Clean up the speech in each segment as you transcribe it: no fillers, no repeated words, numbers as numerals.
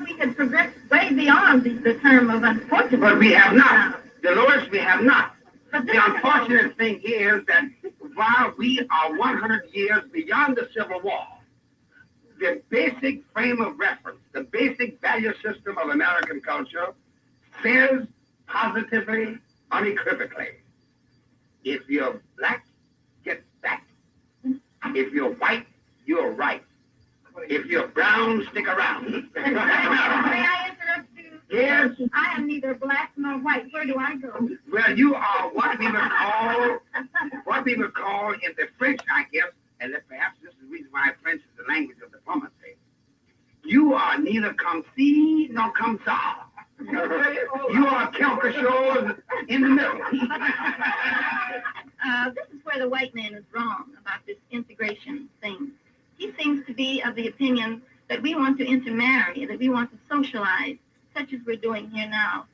thought we had progressed way beyond the term of unfortunate. But we have not. Dolores, we have not. But The unfortunate thing is that while we are 100 years beyond the Civil War, the basic frame of reference, the basic value system of American culture says positively, unequivocally, if you're black, get back. If you're white, you're right. If you're brown, stick around. May I interrupt you? Yes. I am neither black nor white. Where do I go? Well, you are what people call in the French, I guess, and perhaps this is the reason why French is the language of diplomacy. You are neither comme ci nor comme ça. You are quelque chose in the middle. This is where the white man is wrong about this integration thing. He seems to be of the opinion that we want to intermarry, that we want to socialize, such as we're doing here now.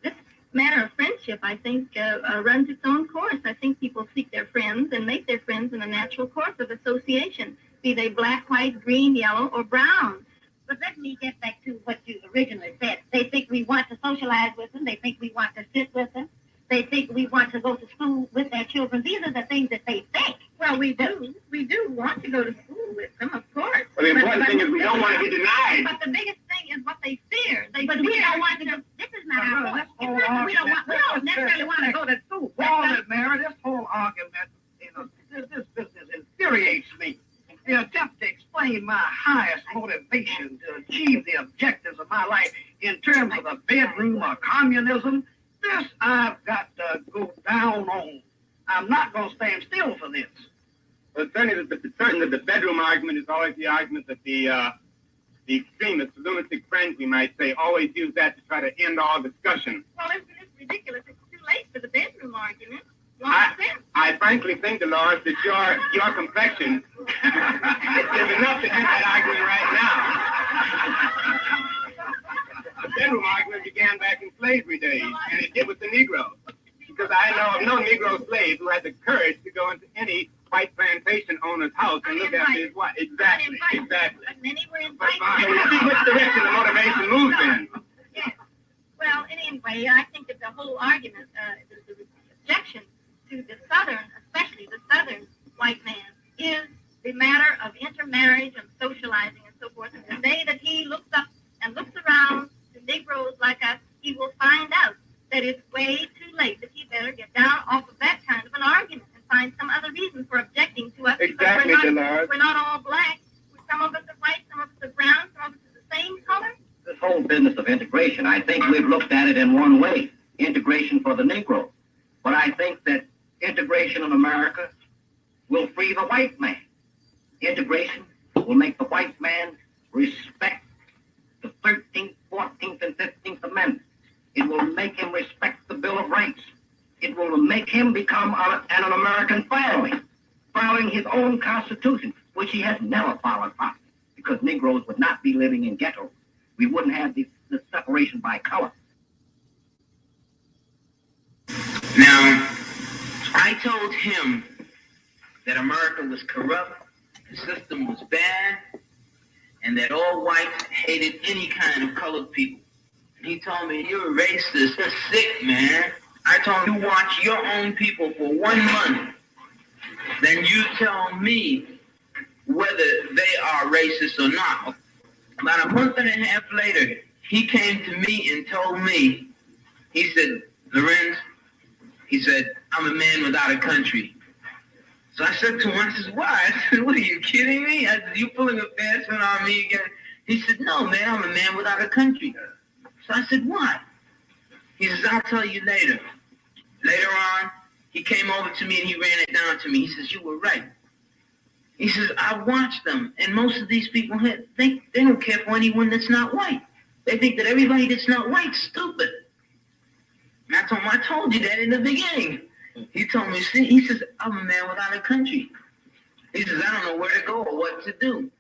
This matter of friendship, I think, runs its own course. I think people seek their friends and make their friends in a natural course of association, be they black, white, green, yellow, or brown. But let me get back to what you originally said. They think we want to socialize with them. They think we want to sit with them. They think we want to go to school with their children. These are the things that they think. Well, we do. We do want to go to school with them, of course. Well, the important thing is we don't want to be denied. But the biggest thing is what they fear. But we don't want to go. This is not our fault. We don't necessarily want to go to school. Hold it, Mary. This whole argument, this business infuriates me. The attempt to explain my highest motivation to achieve the objectives of my life in terms of a bedroom or communism, this I've got to go down on. I'm not going to stand still for this. Well, it's certain that the bedroom argument is always the argument that the extremists, the lunatic friends, we might say, always use that to try to end all discussion. Well, it's ridiculous. It's too late for the bedroom argument. I frankly think, Dolores, that your complexion is enough to end that argument right now. The bedroom argument began back in slavery days, and it did with the Negroes. Because I know of no Negro slave who had the courage to go into any white plantation owner's house and look after his wife. Exactly. But many were invited. So you see which direction the motivation moves in. Yes. Well, anyway, I think that the whole argument, the objection to the Southern, especially the Southern white man, is the matter of intermarriage and socializing and so forth. And the day that he looks up and looks around to Negroes like us, he will find out that it's way too late, that he better get down off of that kind of an argument and find some other reason for objecting to us. Exactly, Dolores. We're not all black. Some of us are white, some of us are brown, some of us are the same color. This whole business of integration, I think we've looked at it in one way, integration for the Negro. But I think that integration in America will free the white man. Integration will make the white man respect the 13th, 14th, and 15th Amendments. It will make him respect the Bill of Rights. It will make him become an American following his own Constitution, which he has never followed properly, because Negroes would not be living in ghettos. We wouldn't have this separation by color. Now, I told him that America was corrupt, the system was bad, and that all whites hated any kind of colored people. He told me, you're a racist, you're sick, man. I told him, you watch your own people for 1 month, then you tell me whether they are racist or not. About a month and a half later, he came to me and told me, he said, Lorenz, he said, I'm a man without a country. So I said to him, I said, why? I said, what, are you kidding me? I said, you pulling a fast one on me again? He said, no, man, I'm a man without a country. So I said, why? He says, I'll tell you later. Later on, he came over to me and he ran it down to me. He says, you were right. He says, I watched them, and most of these people, they don't care for anyone that's not white. They think that everybody that's not white's stupid. And I told him, I told you that in the beginning. He told me, see, he says, I'm a man without a country. He says, I don't know where to go or what to do.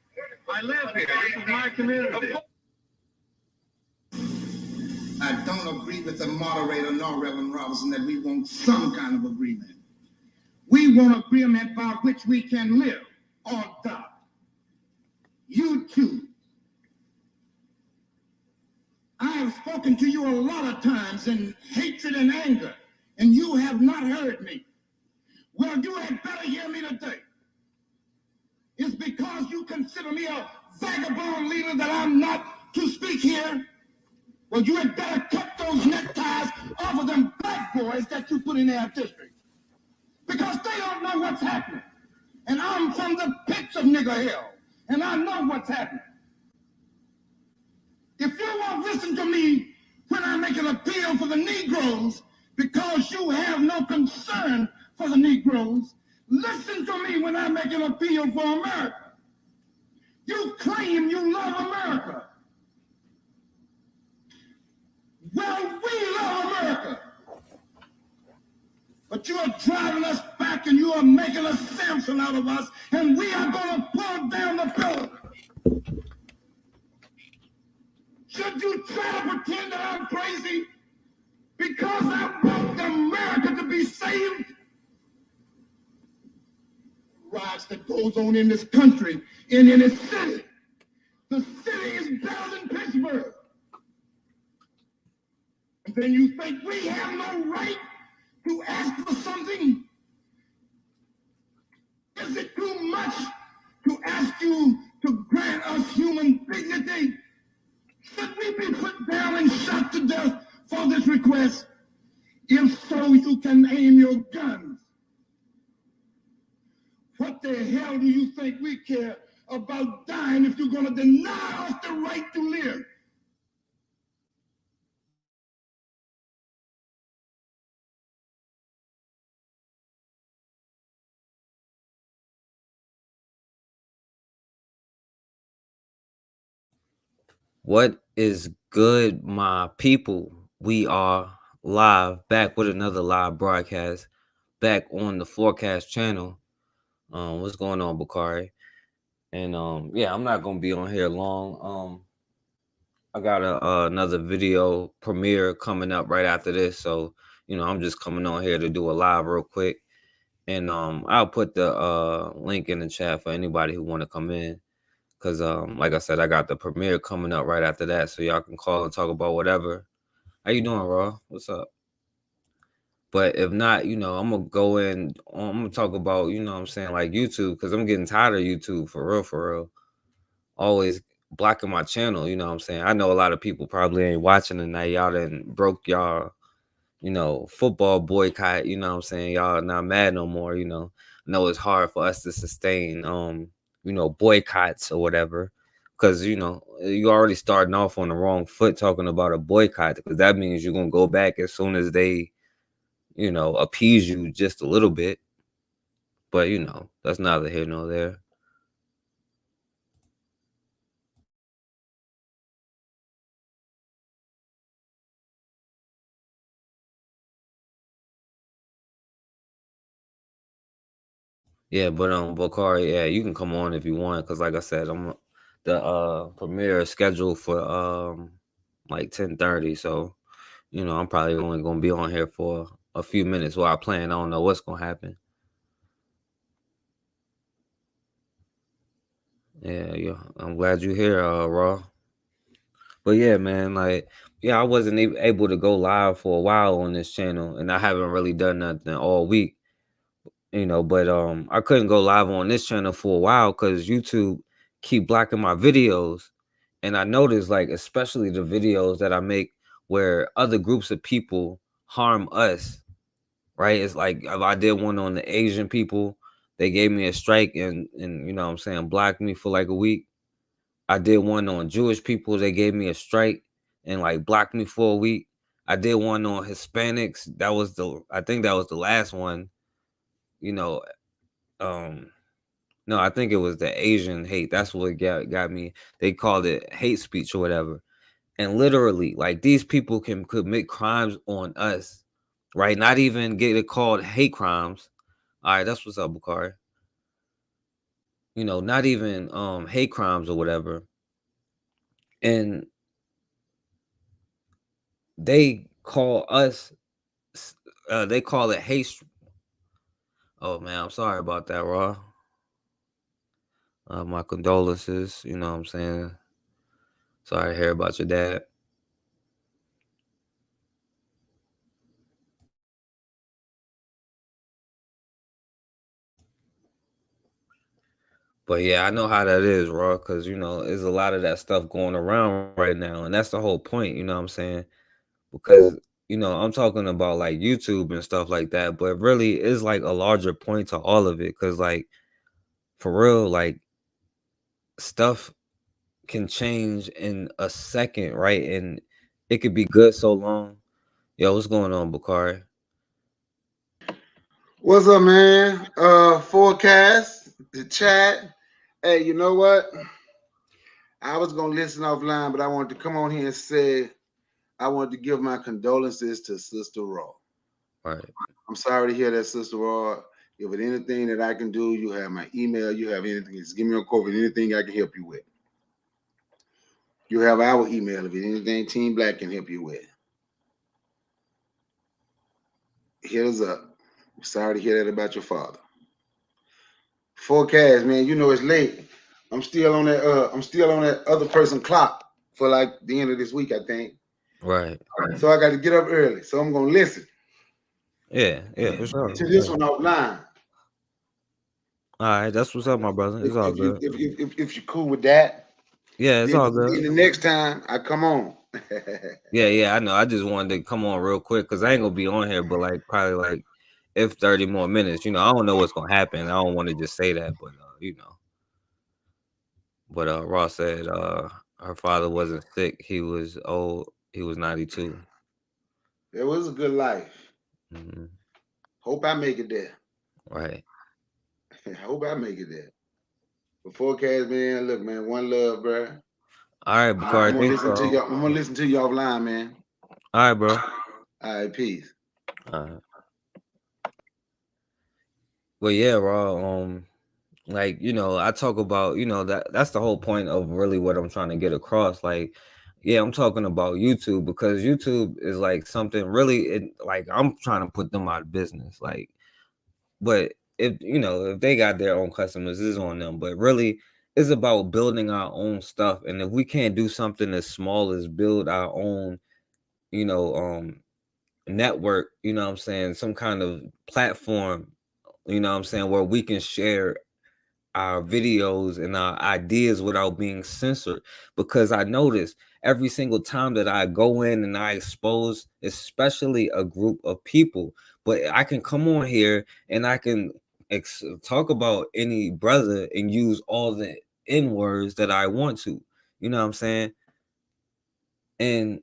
I live here. This is my community. I don't agree with the moderator nor Reverend Robinson that we want some kind of agreement. We want agreement by which we can live or die. You choose. I have spoken to you a lot of times in hatred and anger, and you have not heard me. Well, you had better hear me today. It's because you consider me a vagabond leader that I'm not to speak here. Well, you had better cut those neckties off of them black boys that you put in their district, because they don't know what's happening. And I'm from the pits of nigger hell, and I know what's happening. If you won't listen to me when I make an appeal for the Negroes because you have no concern for the Negroes, listen to me when I make an appeal for America. You claim you love America. Well, we love America. But you are driving us back and you are making a Samson out of us, and we are going to pull down the pillar. Should you try to pretend that I'm crazy because I want America to be saved? Riots that goes on in this country and in this city. The city is better than Pittsburgh. And then you think we have no right to ask for something? Is it too much to ask you to grant us human dignity? Should we be put down and shot to death for this request? If so, you can aim your guns. What the hell do you think we care about dying if you're going to deny us the right to live? What is good, my people? We are live, back with another live broadcast, back on the Forecast channel. What's going on, Bakari? And yeah, I'm not gonna be on here long. I got another video premiere coming up right after this, so I'm just coming on here to do a live real quick. And I'll put the link in the chat for anybody who want to come in. Because, like I said, I got the premiere coming up right after that. So y'all can call and talk about whatever. How you doing, Raw? What's up? But if not, I'm going to go in. I'm going to talk about, like YouTube. Because I'm getting tired of YouTube, for real. Always blocking my channel, I know a lot of people probably ain't watching tonight. Y'all done broke y'all, football boycott. Y'all not mad no more, I know it's hard for us to sustain, boycotts or whatever, because you already starting off on the wrong foot talking about a boycott, because that means you're gonna go back as soon as they appease you just a little bit. But that's neither here nor there. Yeah, but Bakari, yeah, you can come on if you want, because like I said, I'm the premiere is scheduled for like 10:30, so I'm probably only gonna be on here for a few minutes while I plan. I don't know what's gonna happen. Yeah, I'm glad you're here, Raw. But yeah, man, I wasn't even able to go live for a while on this channel, and I haven't really done nothing all week. But I couldn't go live on this channel for a while because YouTube keep blocking my videos. And I noticed, especially the videos that I make where other groups of people harm us, right? It's like if I did one on the Asian people, they gave me a strike and blocked me for like a week. I did one on Jewish people, they gave me a strike and blocked me for a week. I did one on Hispanics. I think that was the last one. No, I think it was the Asian hate. That's what got me. They called it hate speech or whatever. And literally, these people can commit crimes on us, right? Not even get it called hate crimes. All right, that's what's up, Bakari. Not even hate crimes or whatever. And they call us, they call it hate. Oh man, I'm sorry about that, Raw. My condolences, Sorry to hear about your dad. But yeah, I know how that is, Raw, because there's a lot of that stuff going around right now, and that's the whole point. You know what I'm saying? Because I'm talking about like YouTube and stuff like that, but really, it's like a larger point to all of it. Because like for real, like stuff can change in a second, right? And it could be good so long. Yo, what's going on, Bakari? What's up, man? Forecast, the chat. Hey, you know what? I was gonna listen offline, but I wanted to come on here and say I wanted to give my condolences to Sister Raw. Right. I'm sorry to hear that, Sister Raw. If it's anything that I can do, you have my email. You have anything, just give me a call with anything I can help you with. You have our email if it's anything Team Black can help you with. Hit us up. I'm sorry to hear that about your father. Forecast, man. You know it's late. I'm still on that other person clock for like the end of this week, I think. Right. So I got to get up early. So I'm gonna listen. Yeah, for sure. To this one offline. All right, that's what's up, my brother. It's all good. If you're cool with that. Yeah, it's all good. The next time I come on. Yeah, I know. I just wanted to come on real quick because I ain't gonna be on here, but like probably like if 30 more minutes. I don't know what's gonna happen. I don't want to just say that, but But Ross said her father wasn't sick. He was old. He was 92. It was a good life. Mm-hmm. Hope I make it there. Right. I hope I make it there. But Forecast, man, look, man, one love, bro. All right, Bakari. I'm gonna listen to you offline, man. All right, bro. All right, peace. Well, yeah, Raw. Like, I talk about, that's the whole point of really what I'm trying to get across. Like, yeah, I'm talking about YouTube because YouTube is like something really, like I'm trying to put them out of business. Like, but if they got their own customers, it's on them. But really, it's about building our own stuff. And if we can't do something as small as build our own, network, what I'm saying, some kind of platform, what I'm saying, where we can share our videos and our ideas without being censored. Because I notice every single time that I go in and I expose especially a group of people, but I can come on here and I can talk about any brother and use all the N words that I want to, you know what I'm saying? And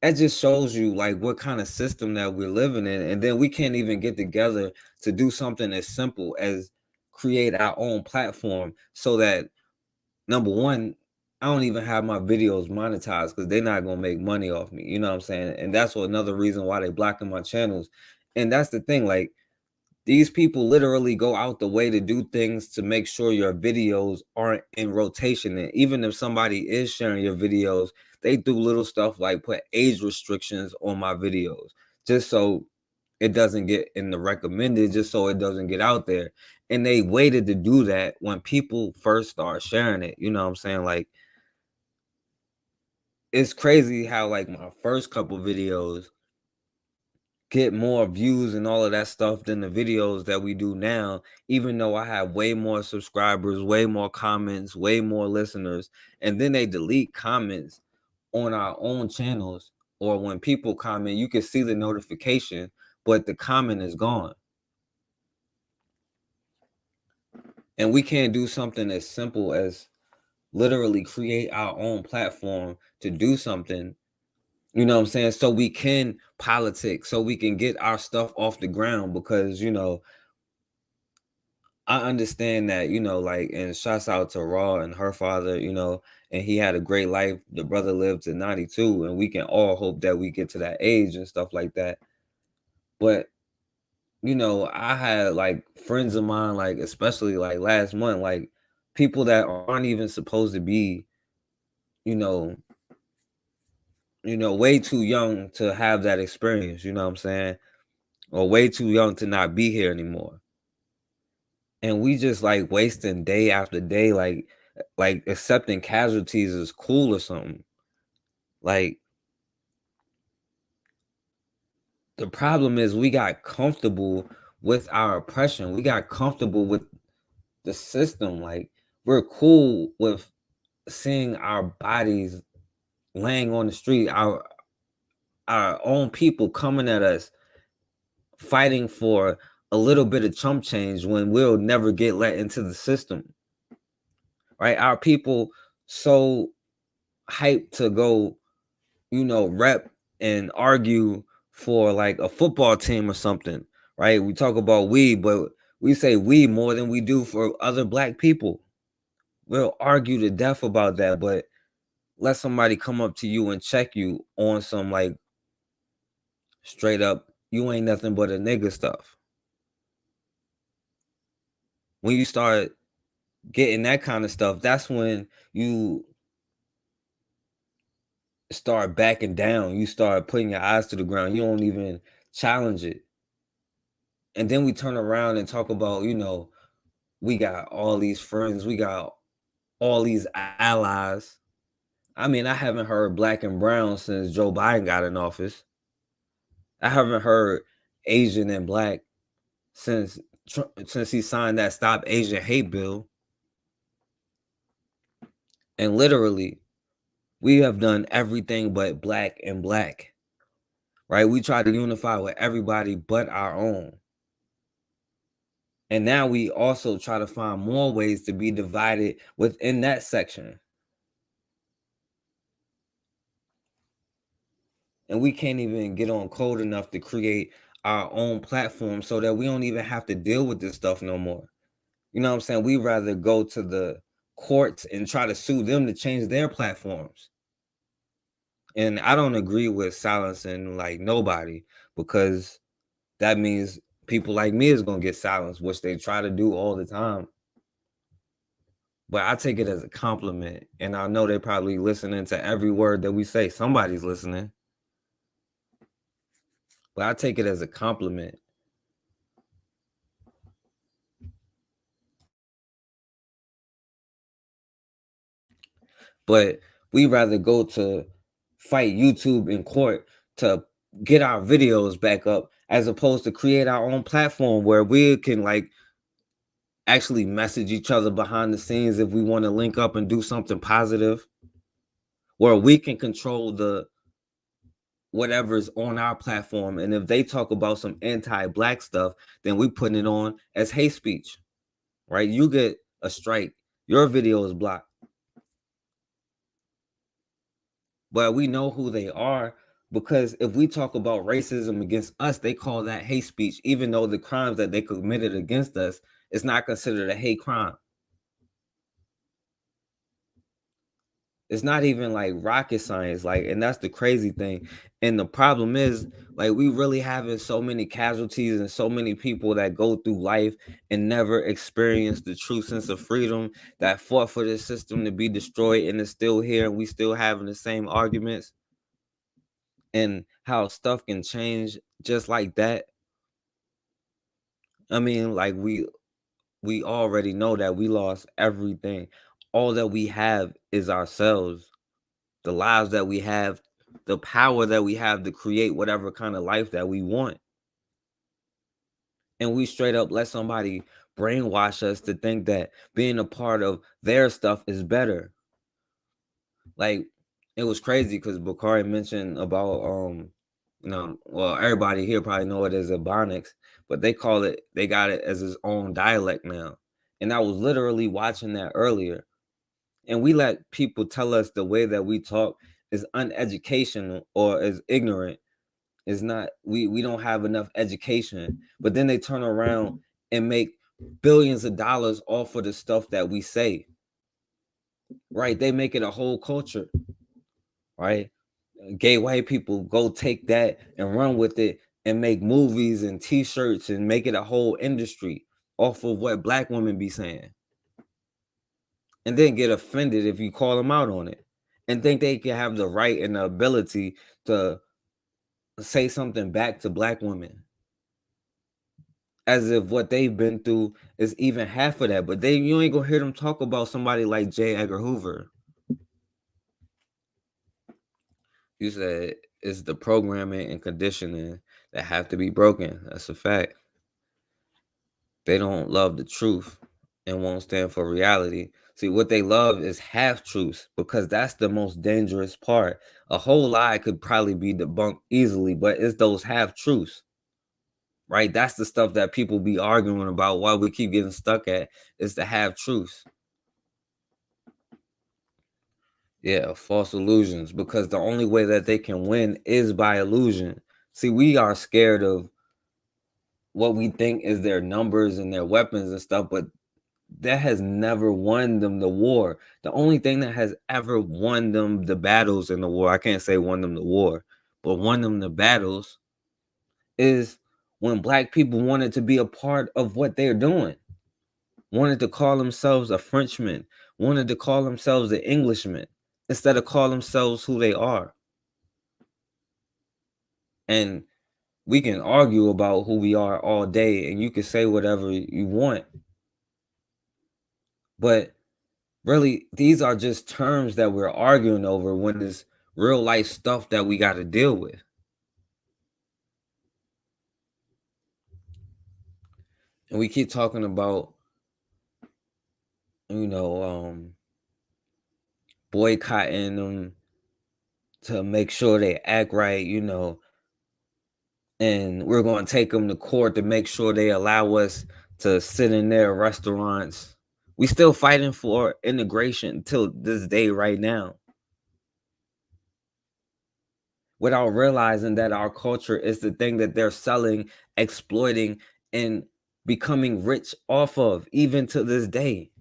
that just shows you like what kind of system that we're living in. And then we can't even get together to do something as simple as create our own platform so that, number one, I don't even have my videos monetized because they're not going to make money off me. You know what I'm saying? And that's another reason why they blocking my channels. And that's the thing, like, these people literally go out the way to do things to make sure your videos aren't in rotation. And even if somebody is sharing your videos, they do little stuff like put age restrictions on my videos just so it doesn't get in the recommended, just so it doesn't get out there. And they waited to do that when people first start sharing it. You know what I'm saying? Like, it's crazy how like my first couple videos get more views and all of that stuff than the videos that we do now, even though I have way more subscribers, way more comments, way more listeners. And then they delete comments on our own channels, or when people comment, you can see the notification, but the comment is gone. And we can't do something as simple as literally create our own platform to do something, you know what I'm saying? So we can politic, so we can get our stuff off the ground. Because, I understand that, like, and shouts out to Raw and her father, and he had a great life. The brother lived to 92, and we can all hope that we get to that age and stuff like that. But, I had like friends of mine, like, especially like last month, like people that aren't even supposed to be, way too young to have that experience, you know what I'm saying? Or way too young to not be here anymore. And we just like wasting day after day, like accepting casualties is cool or something. Like, the problem is we got comfortable with our oppression. We got comfortable with the system. Like, we're cool with seeing our bodies laying on the street, our own people coming at us, fighting for a little bit of chump change when we'll never get let into the system, right? Our people so hyped to go, rep and argue for like a football team or something, right? We talk about we, but we say we more than we do for other black people. We'll argue to death about that, but let somebody come up to you and check you on some like straight up, you ain't nothing but a nigga stuff. When you start getting that kind of stuff, that's when you start backing down. You start putting your eyes to the ground. You don't even challenge it. And then we turn around and talk about, we got all these friends, we got all these allies. I mean, I haven't heard black and brown since Joe Biden got in office. I haven't heard Asian and black since he signed that Stop Asian Hate bill. And literally, we have done everything but black and black, right? We try to unify with everybody but our own. And now we also try to find more ways to be divided within that section. And we can't even get on code enough to create our own platform so that we don't even have to deal with this stuff no more. You know what I'm saying? We rather go to the courts and try to sue them to change their platforms. And I don't agree with silencing like nobody, because that means people like me is going to get silenced, which they try to do all the time. But I take it as a compliment. And I know they're probably listening to every word that we say. Somebody's listening. But I take it as a compliment. But we rather go to fight YouTube in court to get our videos back up, as opposed to create our own platform where we can like actually message each other behind the scenes if we want to link up and do something positive, where we can control the whatever's on our platform. And if they talk about some anti-black stuff, then we put it on as hate speech, right? You get a strike, your video is blocked. But we know who they are, because if we talk about racism against us, they call that hate speech, even though the crimes that they committed against us is not considered a hate crime. It's not even like rocket science, like, and that's the crazy thing. And the problem is, like, we really having so many casualties and so many people that go through life and never experience the true sense of freedom, that fought for this system to be destroyed and is still here, and we still having the same arguments, and how stuff can change just like that. I mean, like, we already know that we lost everything. All that we have is ourselves, the lives that we have, the power that we have to create whatever kind of life that we want. And we straight up let somebody brainwash us to think that being a part of their stuff is better. Like, it was crazy because Bakari mentioned about well, everybody here probably know it as Ebonics, but they got it as its own dialect now. And I was literally watching that earlier. And we let people tell us the way that we talk is uneducational or is ignorant. Is not, we don't have enough education. But then they turn around and make billions of dollars off of the stuff that we say. Right? They make it a whole culture. Right? Gay white people go take that and run with it and make movies and t-shirts and make it a whole industry off of what black women be saying. And then get offended if you call them out on it, and think they can have the right and the ability to say something back to black women, as if what they've been through is even half of that. But you ain't gonna hear them talk about somebody like J. Edgar Hoover. You said it's the programming and conditioning that have to be broken. That's a fact. They don't love the truth. and won't stand for reality. See, what they love is half truths because that's the most dangerous part. A whole lie could probably be debunked easily, but it's those half truths, right? That's the stuff that people be arguing about. Why we keep getting stuck at is the half truths. Yeah, false illusions, because the only way that they can win is by illusion. See, we are scared of what we think is their numbers and their weapons and stuff, but that has never won them the war. The only thing that has ever won them the battles in the war, I can't say won them the war, but won them the battles is when black people wanted to be a part of what they're doing, wanted to call themselves a Frenchman, wanted to call themselves an Englishman, instead of call themselves who they are. And we can argue about who we are all day, and you can say whatever you want. But really, these are just terms that we're arguing over when there's real life stuff that we got to deal with. And we keep talking about, boycotting them to make sure they act right, and we're going to take them to court to make sure they allow us to sit in their restaurants. We still fighting for integration till this day right now, without realizing that our culture is the thing that they're selling, exploiting, and becoming rich off of, even to this day.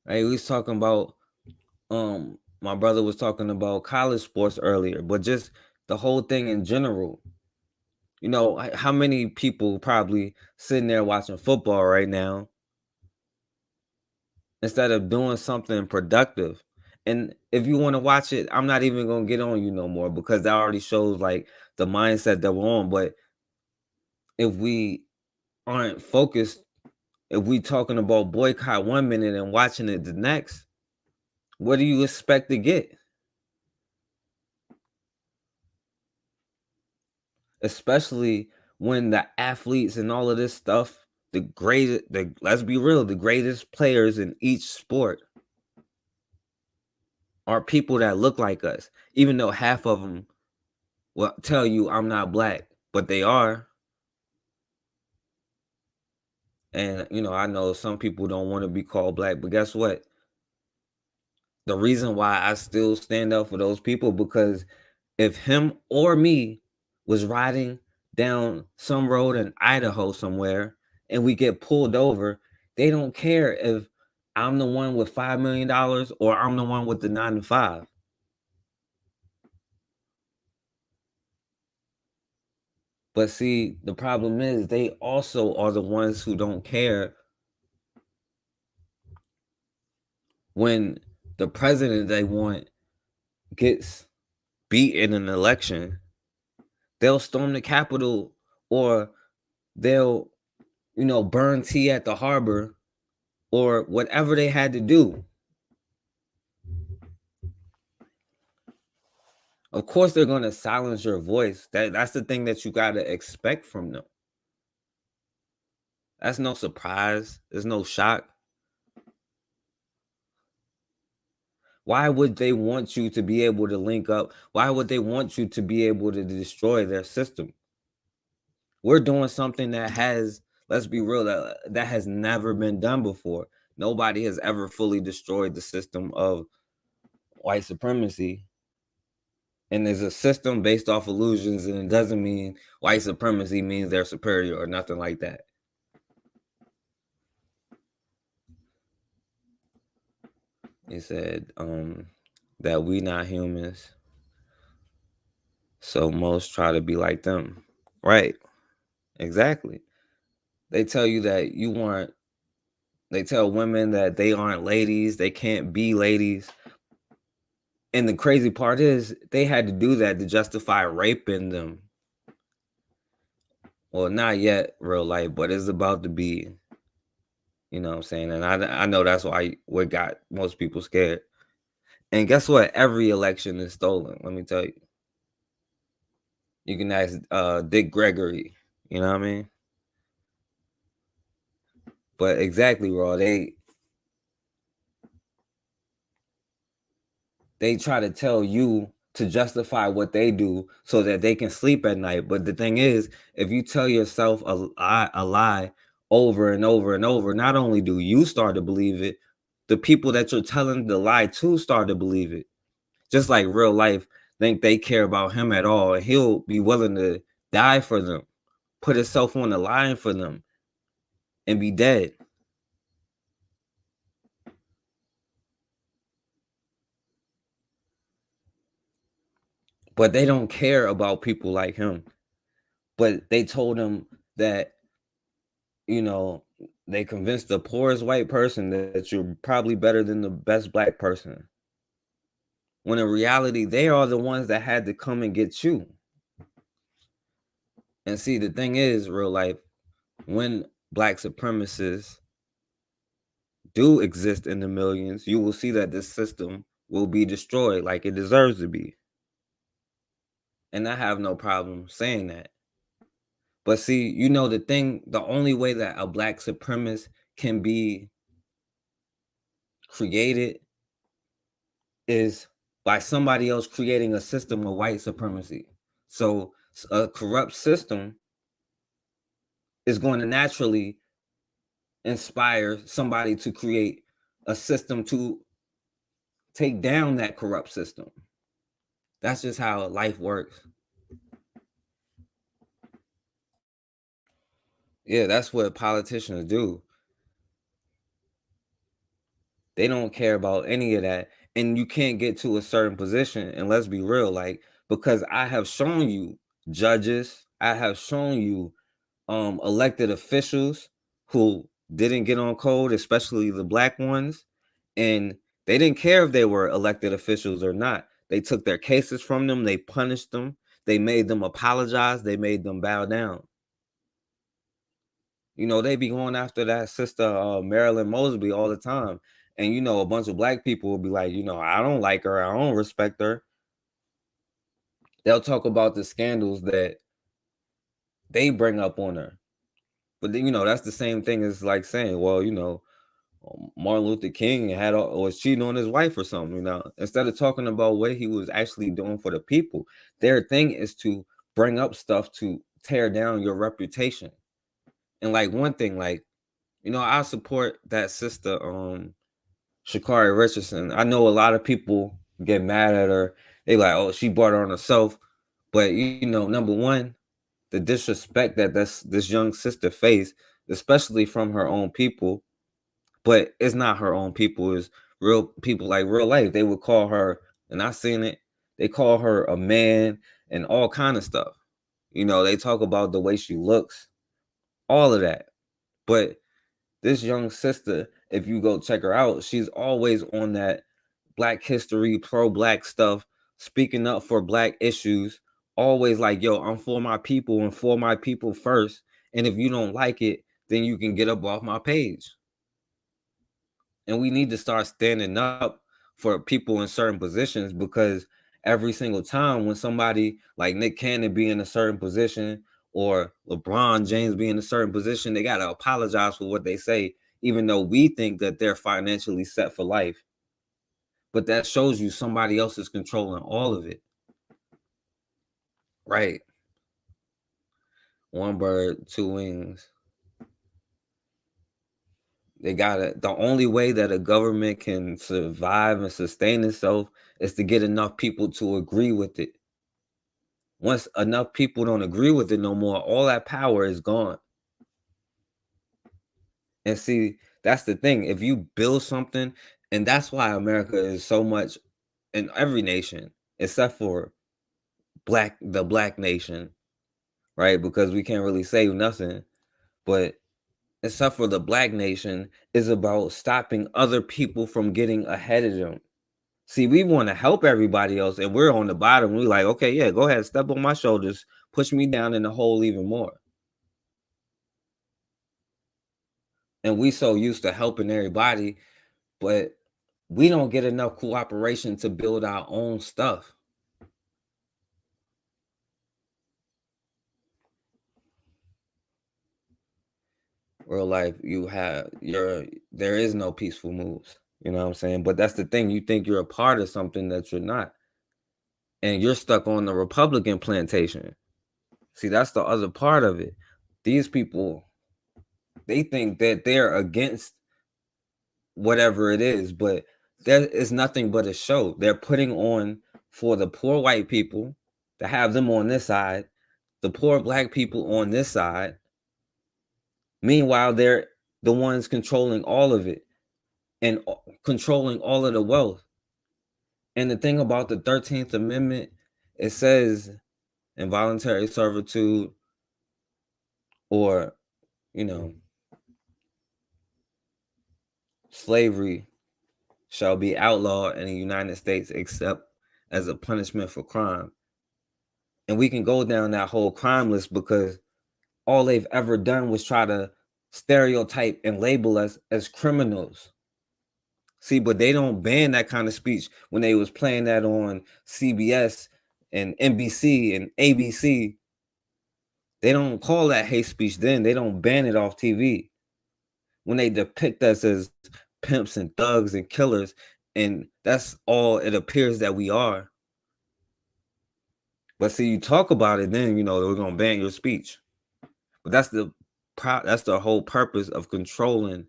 Right? We was talking about, my brother was talking about college sports earlier, but just the whole thing in general. How many people probably sitting there watching football right now instead of doing something productive? And if you want to watch it, I'm not even going to get on you no more, because that already shows like the mindset that we're on. But if we aren't focused, if we talking about boycott 1 minute and watching it the next, what do you expect to get? Especially when the athletes and all of this stuff, let's be real, the greatest players in each sport are people that look like us, even though half of them will tell you I'm not black, but they are. And, I know some people don't want to be called black, but guess what? The reason why I still stand up for those people, because if him or me was riding down some road in Idaho somewhere and we get pulled over, they don't care if I'm the one with $5 million or I'm the one with the 9 to 5. But see, the problem is they also are the ones who don't care when the president they want gets beat in an election. They'll storm the Capitol, or they'll, burn tea at the harbor, or whatever they had to do. Of course, they're going to silence your voice. That's the thing that you got to expect from them. That's no surprise. There's no shock. Why would they want you to be able to link up? Why would they want you to be able to destroy their system? We're doing something that has, let's be real, that has never been done before. Nobody has ever fully destroyed the system of white supremacy. And there's a system based off illusions, and it doesn't mean white supremacy means they're superior or nothing like that. He said that we not humans, so most try to be like them. Right. Exactly. They tell you that they tell women that they aren't ladies, they can't be ladies. And the crazy part is they had to do that to justify raping them. Well, not yet real life, but it's about to be. You know what I'm saying? And I know that's why what got most people scared. And guess what? Every election is stolen. Let me tell you. You can ask Dick Gregory. You know what I mean? But exactly, Raw, they try to tell you to justify what they do so that they can sleep at night. But the thing is, if you tell yourself a lie over and over and over, not only do you start to believe it, the people that you're telling the lie to start to believe it. Just like real life think they care about him at all, and he'll be willing to die for them, put himself on the line for them, and be dead. But they don't care about people like him. But they told him that, you know, they convinced the poorest white person that you're probably better than the best black person. When in reality, they are the ones that had to come and get you. And see, the thing is, real life, when black supremacists do exist in the millions, you will see that this system will be destroyed like it deserves to be. And I have no problem saying that. But see, you know, the only way that a black supremacist can be created is by somebody else creating a system of white supremacy. So a corrupt system is going to naturally inspire somebody to create a system to take down that corrupt system. That's just how life works. Yeah, that's what politicians do. They don't care about any of that. And you can't get to a certain position, and let's be real, like, because I have shown you judges, I have shown you elected officials who didn't get on code, especially the black ones, and they didn't care if they were elected officials or not. They took their cases from them, they punished them, they made them apologize, they made them bow down. You know, they be going after that sister Marilyn Mosby all the time. And you know, a bunch of black people will be like, you know, I don't like her, I don't respect her. They'll talk about the scandals that they bring up on her. But then, you know, that's the same thing as like saying, well, you know, Martin Luther King was cheating on his wife or something, you know. Instead of talking about what he was actually doing for the people, their thing is to bring up stuff to tear down your reputation. And like one thing, like, you know, I support that sister, Sha'Carri Richardson. I know a lot of people get mad at her. They like, oh, she brought her on herself. But you know, number one, the disrespect that this young sister faced, especially from her own people, but it's not her own people, it's real people like real life. They would call her, and I seen it, they call her a man and all kind of stuff. You know, they talk about the way she looks, all of that. But this young sister, if you go check her out, she's always on that black history, pro-black stuff, speaking up for black issues, always like, yo, I'm for my people and for my people first. And if you don't like it, then you can get up off my page. And we need to start standing up for people in certain positions, because every single time when somebody like Nick Cannon be in a certain position or LeBron James be in a certain position, they got to apologize for what they say, even though we think that they're financially set for life. But that shows you somebody else is controlling all of it. Right. One bird, two wings. They gotta, the only way that a government can survive and sustain itself is to get enough people to agree with it. Once enough people don't agree with it no more, all that power is gone. And see, that's the thing. If you build something, and that's why America is so much in every nation, except for the black nation, right? Because we can't really say nothing, but except for the black nation, is about stopping other people from getting ahead of them. See, we want to help everybody else, and we're on the bottom. We're like, okay, yeah, go ahead, step on my shoulders, push me down in the hole even more. And we so used to helping everybody, but we don't get enough cooperation to build our own stuff. real life, there is no peaceful moves. You know what I'm saying? But that's the thing. You think you're a part of something that you're not. And you're stuck on the Republican plantation. See, that's the other part of it. These people, they think that they're against whatever it is, but there is nothing but a show. They're putting on for the poor white people to have them on this side, the poor black people on this side. Meanwhile, they're the ones controlling all of it and controlling all of the wealth. And the thing about the 13th Amendment, it says involuntary servitude or, slavery shall be outlawed in the United States except as a punishment for crime. And we can go down that whole crime list because all they've ever done was try to stereotype and label us as criminals. See, but they don't ban that kind of speech when they was playing that on CBS and NBC and ABC. They don't call that hate speech then. They don't ban it off TV. When they depict us as pimps and thugs and killers, and that's all it appears that we are. But see, you talk about it, then we're gonna ban your speech. But that's the whole purpose of controlling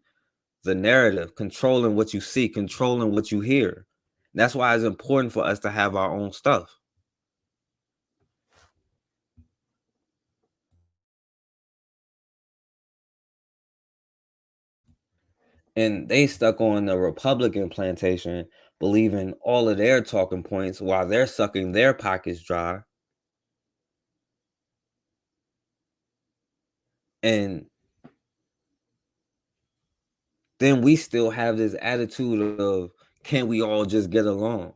the narrative, controlling what you see, controlling what you hear. That's why it's important for us to have our own stuff. And they stuck on the Republican plantation, believing all of their talking points while they're sucking their pockets dry. And then we still have this attitude of, can we all just get along?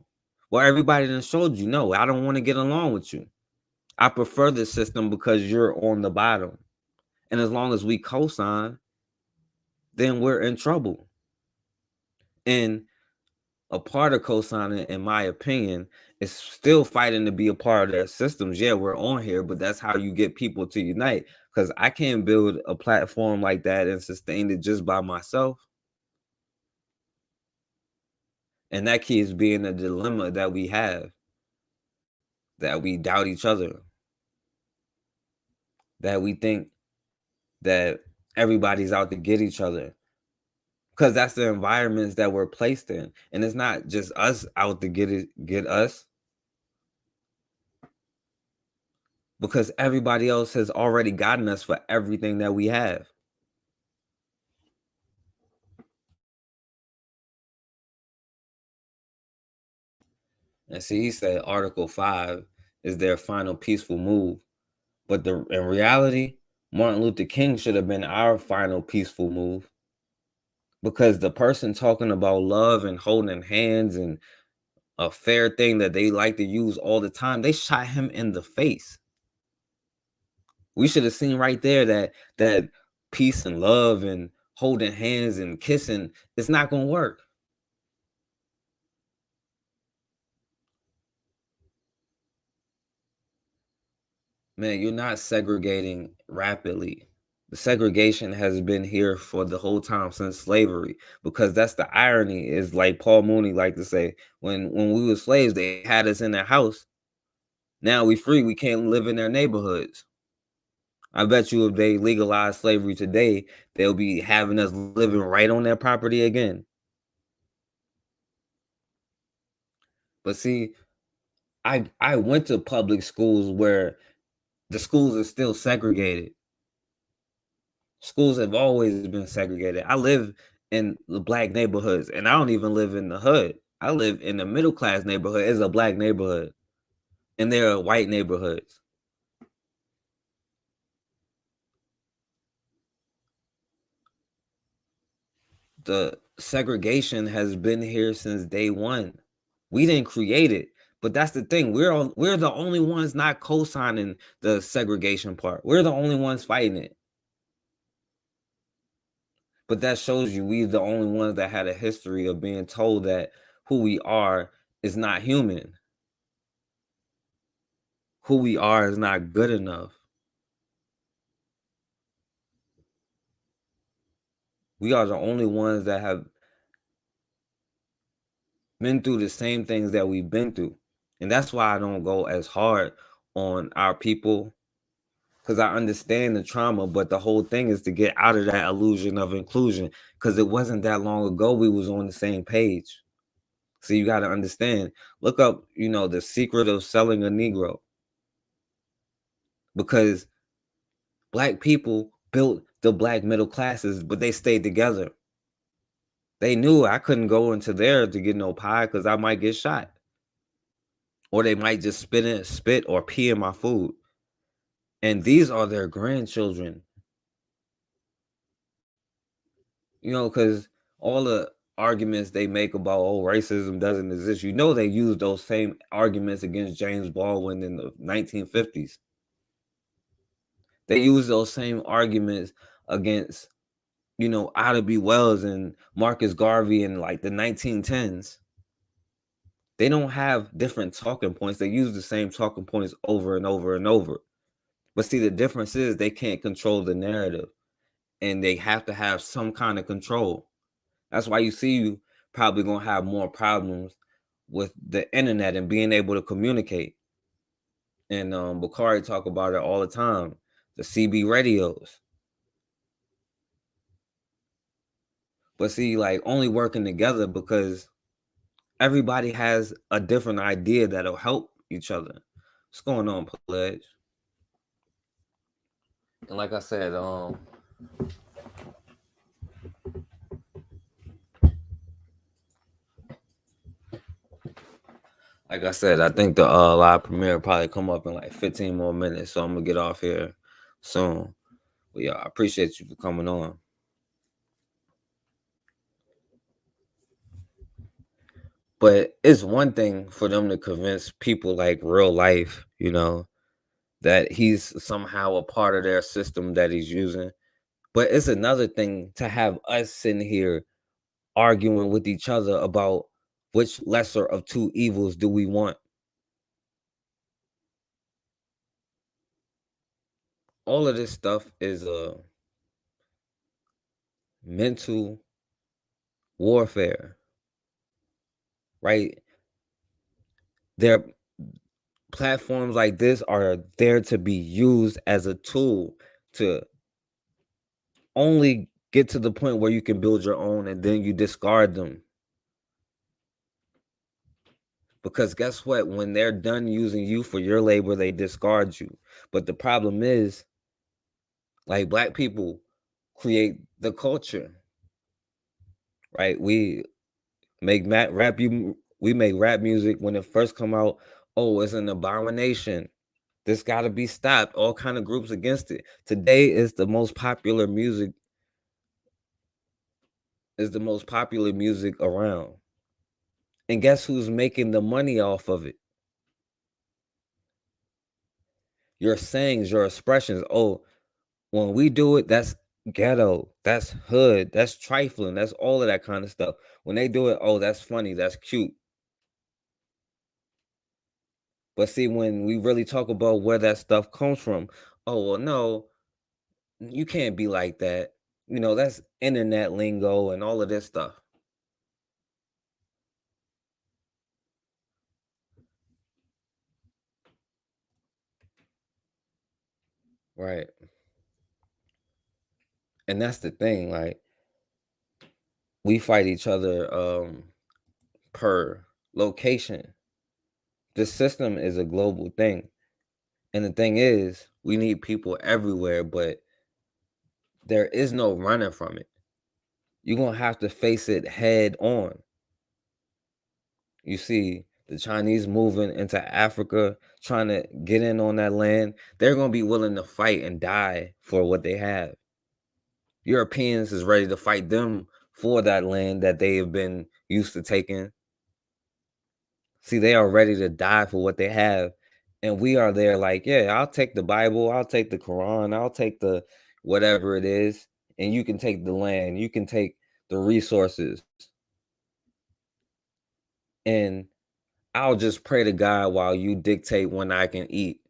Well, everybody done showed you, no, I don't want to get along with you. I prefer this system because you're on the bottom. And as long as we co-sign, then we're in trouble. And a part of co-signing, in my opinion, is still fighting to be a part of their systems. Yeah, we're on here, but that's how you get people to unite. Because I can't build a platform like that and sustain it just by myself. And that keeps being a dilemma that we have, that we doubt each other, that we think that everybody's out to get each other. Because that's the environments that we're placed in. And it's not just us out to get us. Because everybody else has already gotten us for everything that we have. And see, he said Article 5 is their final peaceful move. But in reality, Martin Luther King should have been our final peaceful move. Because the person talking about love and holding hands and a fair thing that they like to use all the time, they shot him in the face. We should have seen right there that peace and love and holding hands and kissing, it's not going to work. Man, you're not segregating rapidly. The segregation has been here for the whole time since slavery, because that's the irony, is like Paul Mooney liked to say, when we were slaves, they had us in their house. Now we free, we can't live in their neighborhoods. I bet you if they legalize slavery today, they'll be having us living right on their property again. But see, I went to public schools where the schools are still segregated. Schools have always been segregated. I live in the black neighborhoods, and I don't even live in the hood. I live in the middle class neighborhood. It's a black neighborhood, and there are white neighborhoods. The segregation has been here since day one. We didn't create it, but that's the thing. We're the only ones not co-signing the segregation part. We're the only ones fighting it. But that shows you we're the only ones that had a history of being told that who we are is not human. Who we are is not good enough. We are the only ones that have been through the same things that we've been through. And that's why I don't go as hard on our people, because I understand the trauma, but the whole thing is to get out of that illusion of inclusion, because it wasn't that long ago we was on the same page. So you got to understand, look up, the secret of selling a Negro, because Black people built the Black middle classes, but they stayed together. They knew I couldn't go into there to get no pie because I might get shot, or they might just spit or pee in my food. And these are their grandchildren, because all the arguments they make about, racism doesn't exist, they use those same arguments against James Baldwin in the 1950s. They use those same arguments against, Ida B. Wells and Marcus Garvey in like the 1910s. They don't have different talking points. They use the same talking points over and over and over. But see, the difference is they can't control the narrative, and they have to have some kind of control. That's why you probably going to have more problems with the internet and being able to communicate. And Bakari talk about it all the time, the CB radios. But see, like, only working together because everybody has a different idea that'll help each other. What's going on, Pledge? And like I said, I think the live premiere will probably come up in like 15 more minutes, so I'm gonna get off here soon. But yeah, I appreciate you for coming on. But it's one thing for them to convince people like real life, that he's somehow a part of their system that he's using. But it's another thing to have us sitting here arguing with each other about which lesser of two evils do we want. All of this stuff is a mental warfare, right? Their platforms like this are there to be used as a tool to only get to the point where you can build your own, and then you discard them. Because guess what? When they're done using you for your labor, they discard you. But the problem is, like, Black people create the culture, right? We make rap music when it first come out. Oh, it's an abomination. This got to be stopped. All kind of groups against it. Today is the most popular music. Around. And guess who's making the money off of it? Your sayings, your expressions. Oh, when we do it, that's ghetto, that's hood, that's trifling, that's all of that kind of stuff. When they do it, oh, that's funny, that's cute. But see, when we really talk about where that stuff comes from, oh, well, no, you can't be like that. That's internet lingo and all of this stuff. Right. And that's the thing, like, we fight each other per location. The system is a global thing. And the thing is, we need people everywhere, but there is no running from it. You're going to have to face it head on. You see, the Chinese moving into Africa, trying to get in on that land, they're going to be willing to fight and die for what they have. Europeans is ready to fight them for that land that they have been used to taking. See, they are ready to die for what they have. And we are there like, yeah, I'll take the Bible, I'll take the Quran, I'll take the whatever it is, and you can take the land, you can take the resources. And I'll just pray to God while you dictate when I can eat.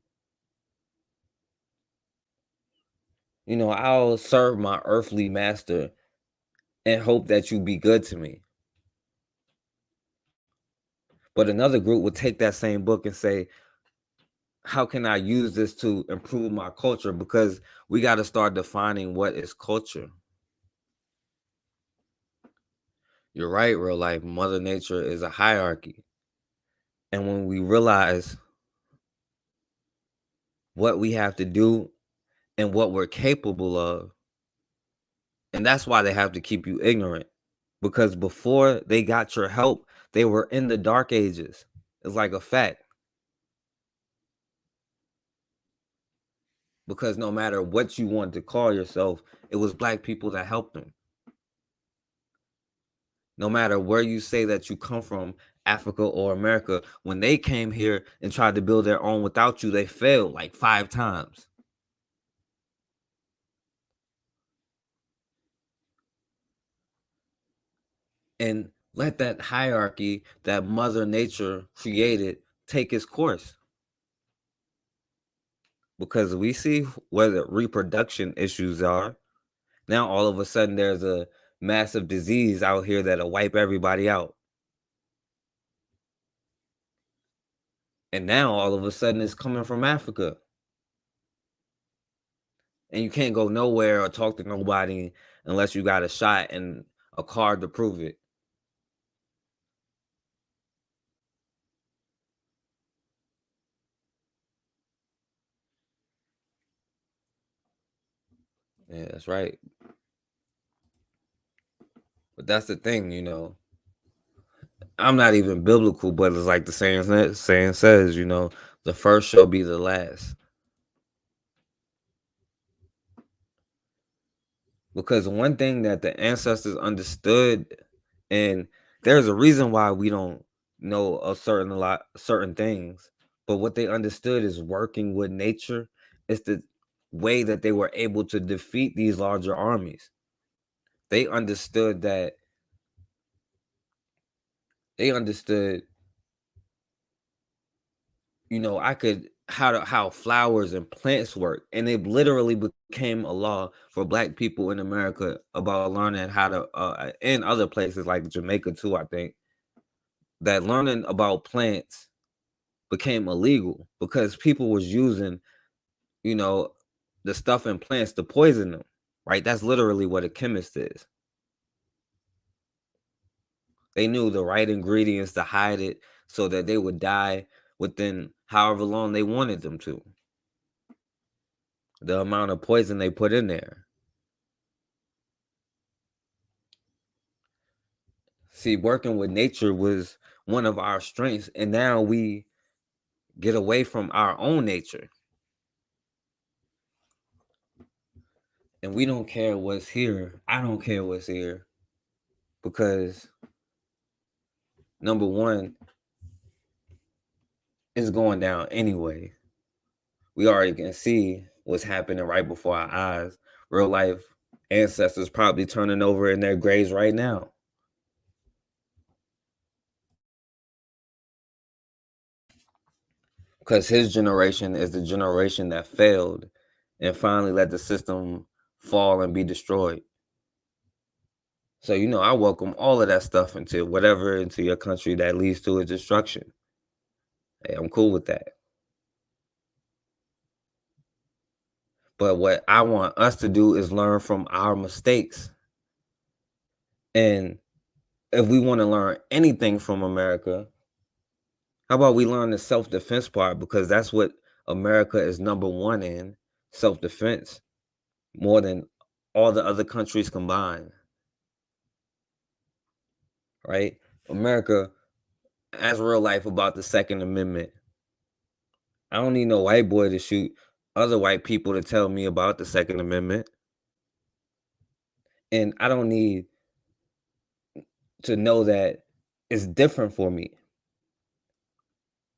I'll serve my earthly master and hope that you be good to me. But another group would take that same book and say, how can I use this to improve my culture? Because we got to start defining what is culture. You're right, real life. Mother Nature is a hierarchy. And when we realize what we have to do and what we're capable of, and that's why they have to keep you ignorant. Because before they got your help, they were in the dark ages. It's like a fact. Because no matter what you want to call yourself, it was black people that helped them. No matter where you say that you come from, Africa or America, when they came here and tried to build their own without you, they failed like 5 times. And let that hierarchy that Mother Nature created take its course. Because we see where the reproduction issues are. Now all of a sudden there's a massive disease out here that'll wipe everybody out. And now all of a sudden it's coming from Africa. And you can't go nowhere or talk to nobody unless you got a shot and a card to prove it. Yeah, that's right. But that's the thing, you know. I'm not even biblical, but it's like the saying says, you know, the first shall be the last. Because one thing that the ancestors understood, and there's a reason why we don't know certain things, but what they understood is working with nature is the way that they were able to defeat these larger armies. They understood that you know, how flowers and plants work, and it literally became a law for black people in America about learning how to in other places like Jamaica too, I think, that learning about plants became illegal because people was using, you know, the stuff in plants to poison them, right? That's literally what a chemist is. They knew the right ingredients to hide it so that they would die within however long they wanted them to. The amount of poison they put in there. See, working with nature was one of our strengths, and now we get away from our own nature. And we don't care what's here. I don't care what's here. Because number one, it's going down anyway. We already can see what's happening right before our eyes. Real life ancestors probably turning over in their graves right now. Because his generation is the generation that failed and finally let the system fall and be destroyed. So, you know, I welcome all of that stuff into your country that leads to its destruction. Hey, I'm cool with that. But what I want us to do is learn from our mistakes. And if we want to learn anything from America, how about we learn the self-defense part? Because that's what America is number one in, self-defense, more than all the other countries combined. Right? America has real life about the Second Amendment. I don't need no white boy to shoot other white people to tell me about the Second Amendment. And I don't need to know that it's different for me.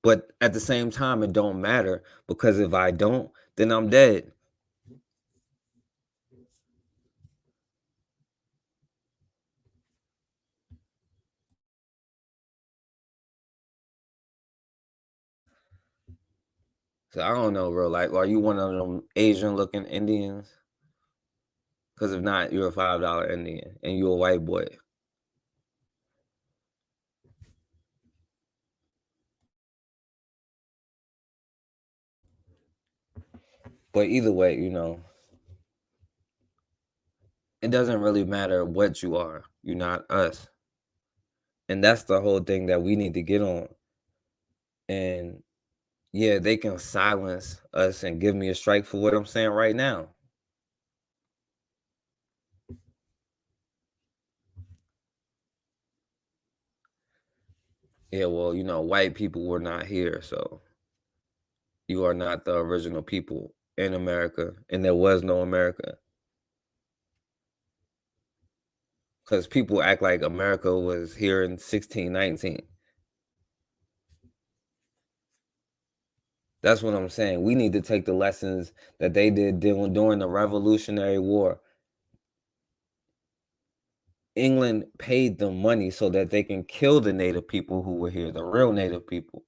But at the same time, it don't matter, because if I don't, then I'm dead. So I don't know, real life. Are you one of them Asian looking Indians? Because if not, you're a $5 Indian and you're a white boy. But either way, you know, it doesn't really matter what you are. You're not us. And that's the whole thing that we need to get on. And yeah, they can silence us and give me a strike for what I'm saying right now. Yeah, well, you know, white people were not here, so you are not the original people in America, and there was no America. Because people act like America was here in 1619. That's what I'm saying. We need to take the lessons that they did during the Revolutionary War. England paid them money so that they can kill the native people who were here, the real native people.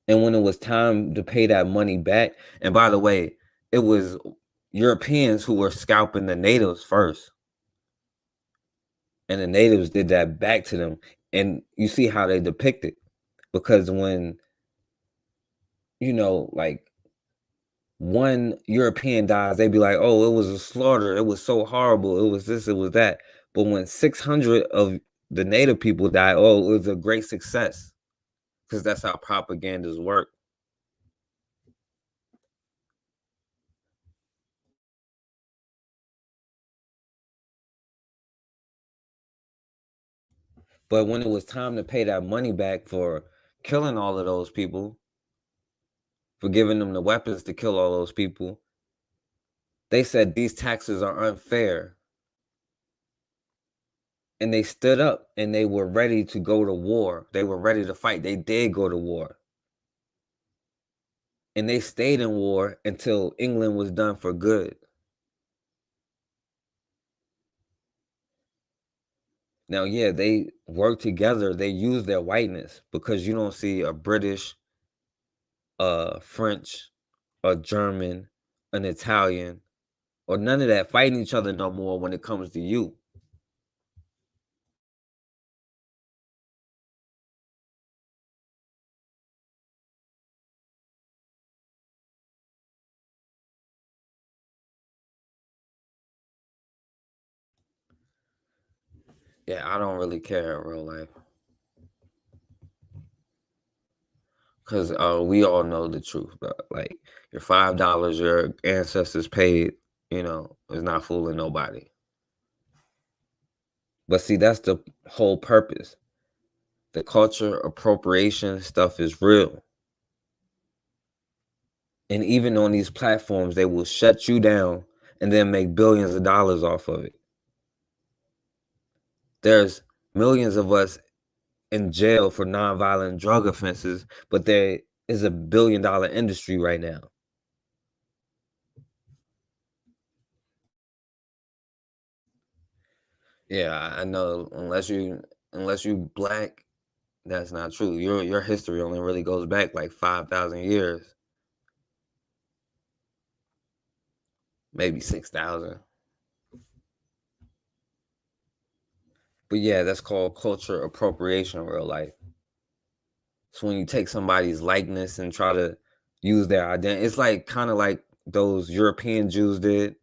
And when it was time to pay that money back, and by the way, it was Europeans who were scalping the natives first. And the natives did that back to them. And you see how they depict it. Because when, you know, like one European dies, they'd be like, oh, it was a slaughter. It was so horrible. It was this, it was that. But when 600 of the native people died, oh, it was a great success. Because that's how propagandas work. But when it was time to pay that money back for killing all of those people, for giving them the weapons to kill all those people, they said these taxes are unfair. And they stood up and they were ready to go to war. They were ready to fight. They did go to war. And they stayed in war until England was done for good. Now, yeah, they work together. They use their whiteness because you don't see a British, a French, a German, an Italian, or none of that fighting each other no more when it comes to you. Yeah, I don't really care in real life. Because we all know the truth. Like, your $5 your ancestors paid, you know, is not fooling nobody. But see, that's the whole purpose. The culture appropriation stuff is real. And even on these platforms, they will shut you down and then make billions of dollars off of it. There's millions of us in jail for nonviolent drug offenses, but there is a $1 billion industry right now. Yeah, I know. Unless you black, that's not true. Your history only really goes back like 5,000 years, maybe 6,000. But yeah, that's called culture appropriation in real life. So when you take somebody's likeness and try to use their identity, it's like kind of like those European Jews did.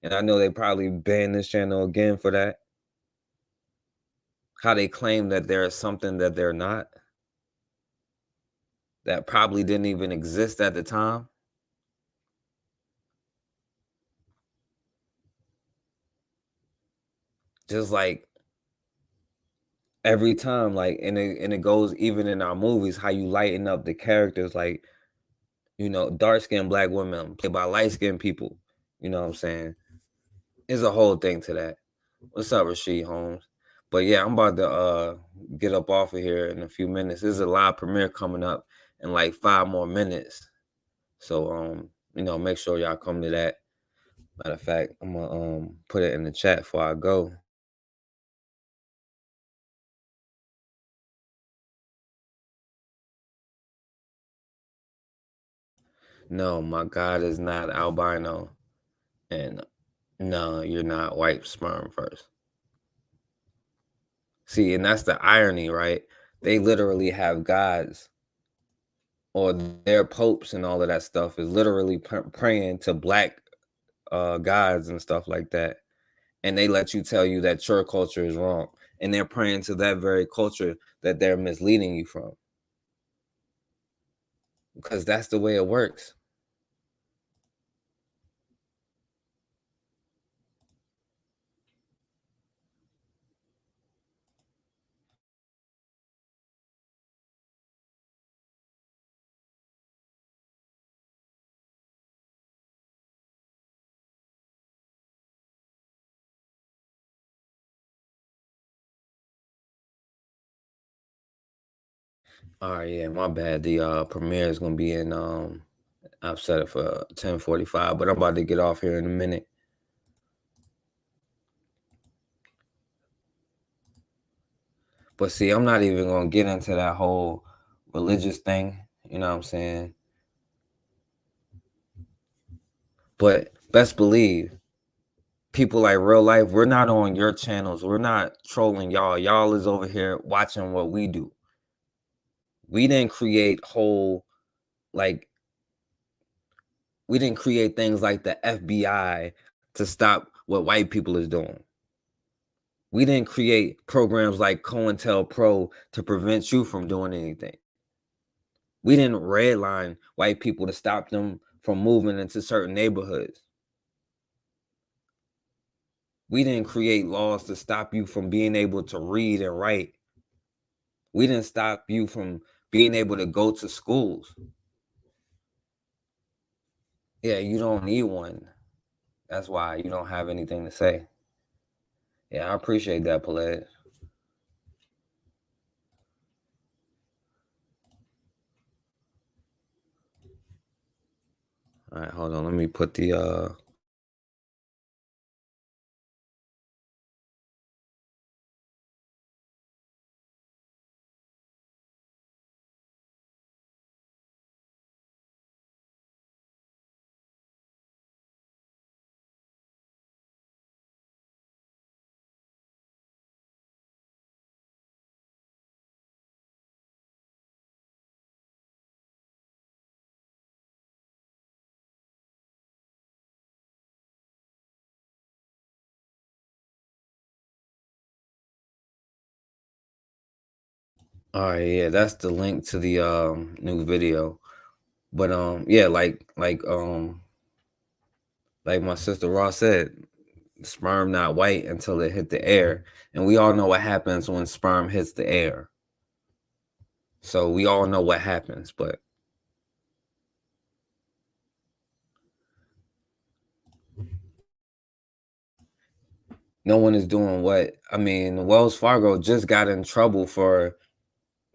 And I know they probably banned this channel again for that. How they claim that there is something that they're not, that probably didn't even exist at the time. Just like every time, like, and it goes even in our movies, how you lighten up the characters, like, you know, dark-skinned black women played by light-skinned people. You know what I'm saying? There's a whole thing to that. What's up, Rasheed Holmes? But yeah, I'm about to get up off of here in a few minutes. There's a live premiere coming up in like 5 more minutes. So you know, make sure y'all come to that. Matter of fact, I'm gonna put it in the chat before I go. No, my God is not albino. And No, you're not white sperm first. See, and that's the irony, right? They literally have gods, or their popes and all of that stuff is literally praying to black gods and stuff like that. And they let you tell you that your culture is wrong. And they're praying to that very culture that they're misleading you from. Because that's the way it works. All right, yeah, my bad. The premiere is gonna be in I've set it for 10:45, but I'm about to get off here in a minute. But see, I'm not even gonna get into that whole religious thing, you know what I'm saying? But best believe, people like real life, we're not on your channels. We're not trolling y'all. Y'all is over here watching what we do. We didn't create we didn't create things like the FBI to stop what white people is doing. We didn't create programs like COINTELPRO to prevent you from doing anything. We didn't redline white people to stop them from moving into certain neighborhoods. We didn't create laws to stop you from being able to read and write. We didn't stop you from being able to go to schools. Yeah, you don't need one. That's why you don't have anything to say. Yeah, I appreciate that, Pallette. All right, hold on. Let me put the all right, yeah, that's the link to the new video. But yeah, like my sister Ross said, sperm not white until it hit the air. And we all know what happens when sperm hits the air. So we all know what happens, but no one is doing what I mean, Wells Fargo just got in trouble for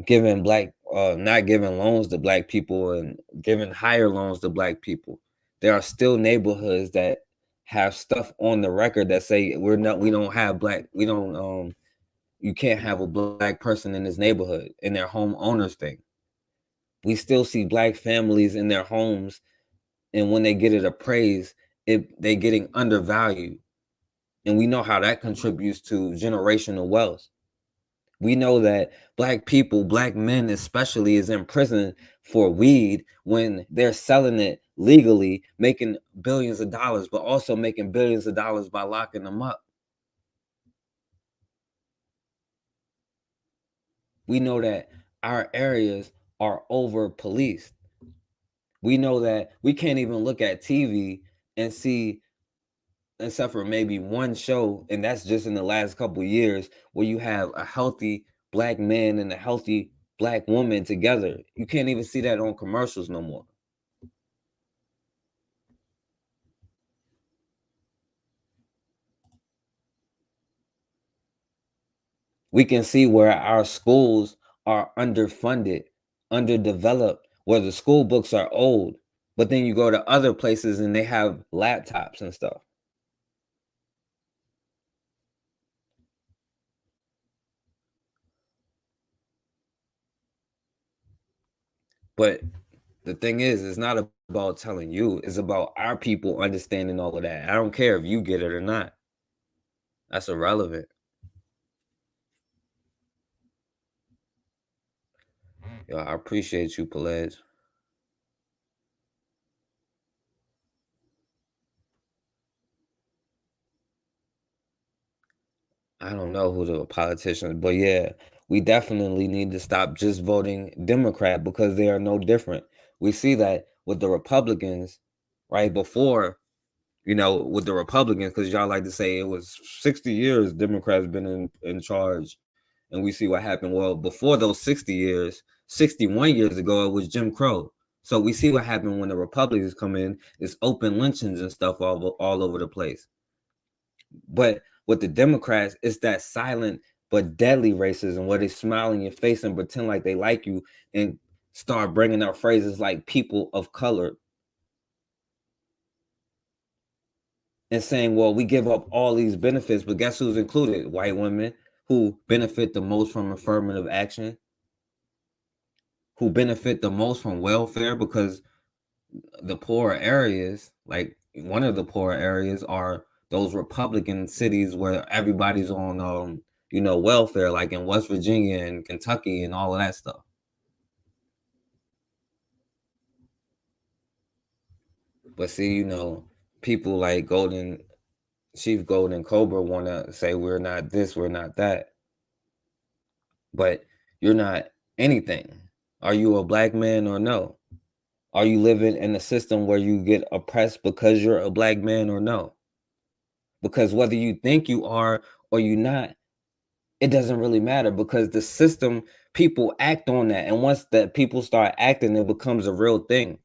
giving not giving loans to black people and giving higher loans to black people. There are still neighborhoods that have stuff on the record that say we don't have black, you can't have a black person in this neighborhood in their homeowners thing. We still see black families in their homes, and when they get it appraised, they getting undervalued. And we know how that contributes to generational wealth. We know that black people, black men especially, is in prison for weed when they're selling it legally, making billions of dollars, but also making billions of dollars by locking them up. We know that our areas are over policed. We know that we can't even look at TV and see, except for maybe one show, and that's just in the last couple of years, where you have a healthy black man and a healthy black woman together. You can't even see that on commercials no more. We can see where our schools are underfunded, underdeveloped, where the school books are old, but then you go to other places and they have laptops and stuff. But the thing is, it's not about telling you. It's about our people understanding all of that. I don't care if you get it or not. That's irrelevant. Yo, I appreciate you, Pelez. I don't know who the politicians, but yeah, we definitely need to stop just voting Democrat because they are no different. We see that with the Republicans, right? Before, with the Republicans, because y'all like to say it was 60 years Democrats been in charge, and we see what happened. Well, before those 60 years, 61 years ago, it was Jim Crow. So we see what happened when the Republicans come in. It's open lynchings and stuff all over the place. But with the Democrats, it's that silent but deadly racism where they smile in your face and pretend like they like you and start bringing up phrases like people of color and saying, well, we give up all these benefits, but guess who's included? White women who benefit the most from affirmative action, who benefit the most from welfare, because the poorer areas, like one of the poorer areas, are those Republican cities where everybody's on welfare, like in West Virginia and Kentucky and all of that stuff. But see, people like Chief Golden Cobra want to say we're not this, we're not that. But you're not anything. Are you a black man or no? Are you living in a system where you get oppressed because you're a black man or no? Because whether you think you are or you're not, it doesn't really matter, because the system, people act on that. And once that people start acting, it becomes a real thing.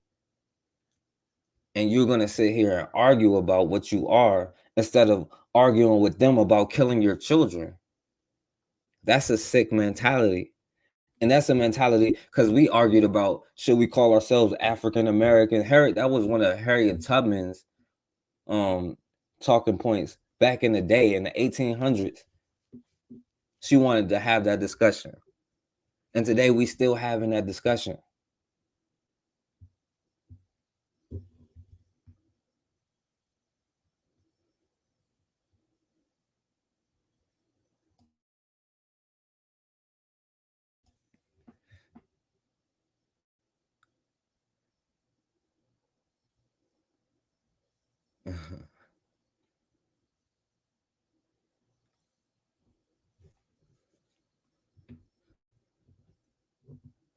And you're going to sit here and argue about what you are instead of arguing with them about killing your children. That's a sick mentality. And that's a mentality because we argued about, should we call ourselves African American? That was one of Harriet Tubman's talking points back in the day in the 1800s. She wanted to have that discussion. And today we still having that discussion.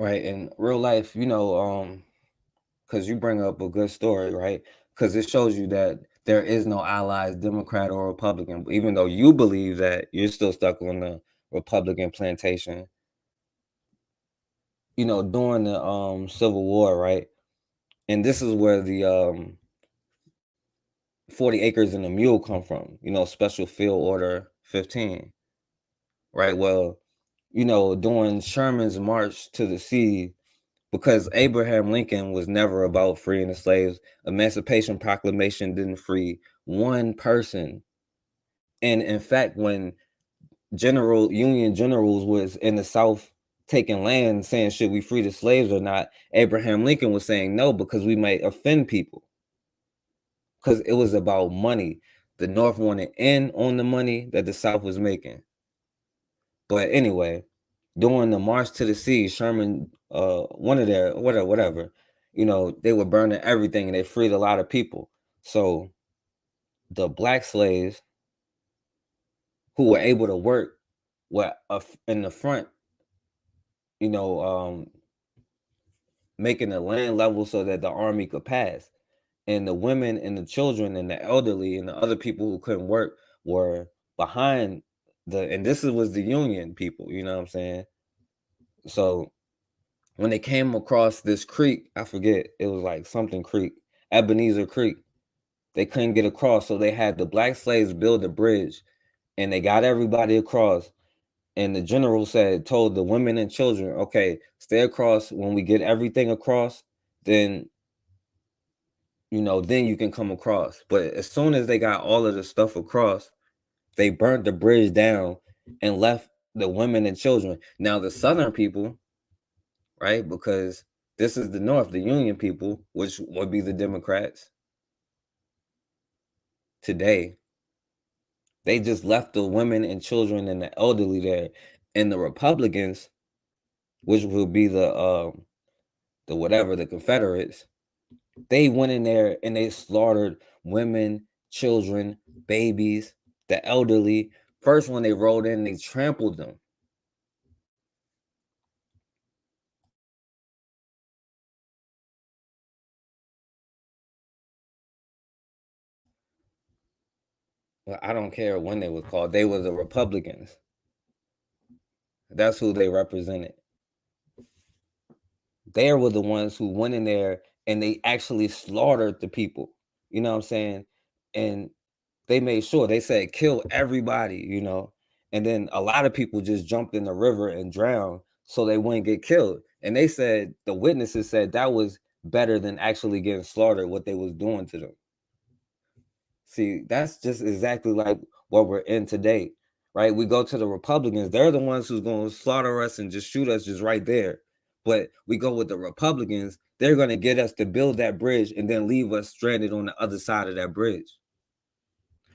Right, in real life, because you bring up a good story, right? Because it shows you that there is no allies, Democrat or Republican. Even though you believe that, you're still stuck on the Republican plantation. During the Civil War, right? And this is where the 40 acres and a mule come from, Special Field Order 15. Right? Well, during Sherman's march to the sea, because Abraham Lincoln was never about freeing the slaves, Emancipation Proclamation didn't free one person. And in fact, when Union generals was in the South taking land saying, should we free the slaves or not, Abraham Lincoln was saying no, because we might offend people. Because it was about money. The North wanted in on the money that the South was making. But anyway, during the March to the Sea, Sherman, one of their, whatever, they were burning everything and they freed a lot of people. So the black slaves who were able to work were in the front, making the land level so that the army could pass. And the women and the children and the elderly and the other people who couldn't work were behind and this was the Union people, you know what I'm saying? So when they came across this creek, I forget, it was like something creek, Ebenezer Creek, they couldn't get across. So they had the black slaves build a bridge and they got everybody across. And the general told the women and children, okay, stay across. When we get everything across, then then you can come across. But as soon as they got all of the stuff across, they burnt the bridge down and left the women and children. Now the Southern people, right? Because This is the North, the Union people, which would be the Democrats today. They just left the women and children and the elderly there. And the Republicans, which will be the whatever, the Confederates, they went in there and they slaughtered women, children, babies, the elderly. First, when they rolled in, they trampled them. Well, I don't care when they were called. They were the Republicans. That's who they represented. They were the ones who went in there and they actually slaughtered the people. You know what I'm saying? And they made sure, they said kill everybody, you know. And then a lot of people just jumped in the river and drowned so they wouldn't get killed. And they said, the witnesses said that was better than actually getting slaughtered, what they was doing to them. See, that's just exactly like what we're in today, right? We go to the Republicans. They're the ones who's going to slaughter us and just shoot us just right there. But we go with the Republicans. They're going to get us to build that bridge and then leave us stranded on the other side of that bridge.